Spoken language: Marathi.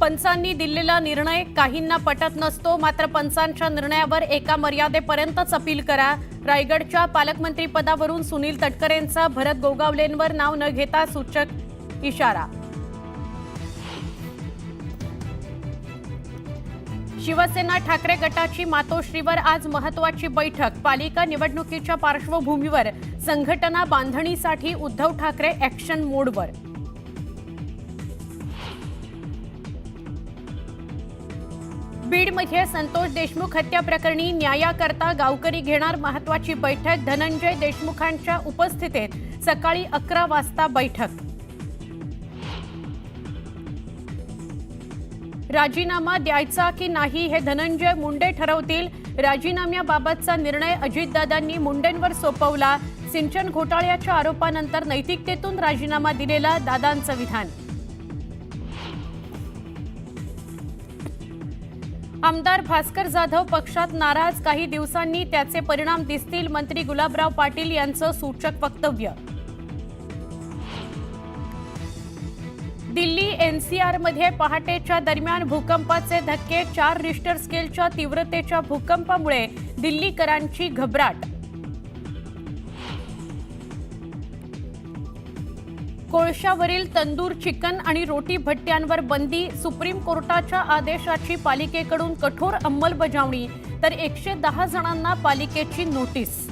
पंचांनी दिलेला निर्णय काहींना पटत नसतो, मात्र पंचांच्या निर्णयावर एका मर्यादेपर्यंतच अपील करा. रायगडच्या पालकमंत्री पदावरून सुनील तटकरेंचा भरत गोगावलेंवर नाव न घेता सूचक इशारा. शिवसेना ठाकरे गटाची मातोश्रीवर आज महत्त्वाची बैठक. पालिका निवडणुकीच्या पार्श्वभूमीवर संघटना बांधणीसाठी उद्धव ठाकरे ॲक्शन मोडवर. बीडमध्ये संतोष देशमुख हत्या प्रकरणी न्यायाकरता गावकरी घेणार महत्त्वाची बैठक. धनंजय देशमुखांच्या उपस्थितीत सकाळी 11 वाजता बैठक. राजीनामा द्यायचा की नाही हे धनंजय मुंडे ठरवतील. राजीनाम्याबाबतचा निर्णय अजितदादांनी मुंडेंवर सोपवला. सिंचन घोटाळ्याच्या आरोपानंतर नैतिकतेतून राजीनामा दिलेला दादांचं विधान. आमदार भास्कर जाधव पक्षात नाराज. काही दिवसांनी त्याचे परिणाम दिसतील. मंत्री गुलाबराव पाटील यांचं सूचक वक्तव्य. दिल्ली एनसीआरमध्ये पहाटेच्या दरम्यान भूकंपाचे धक्के. 4 रिश्टर स्केलच्या तीव्रतेच्या भूकंपामुळे दिल्लीकरांची घबराट. कोळशावरील तंदूर चिकन आणि रोटी भट्ट्यांवर बंदी. सुप्रीम कोर्टाच्या आदेशाची पालिकेकडून कठोर अंमलबजावणी, तर 110 जणांना पालिकेची नोटीस.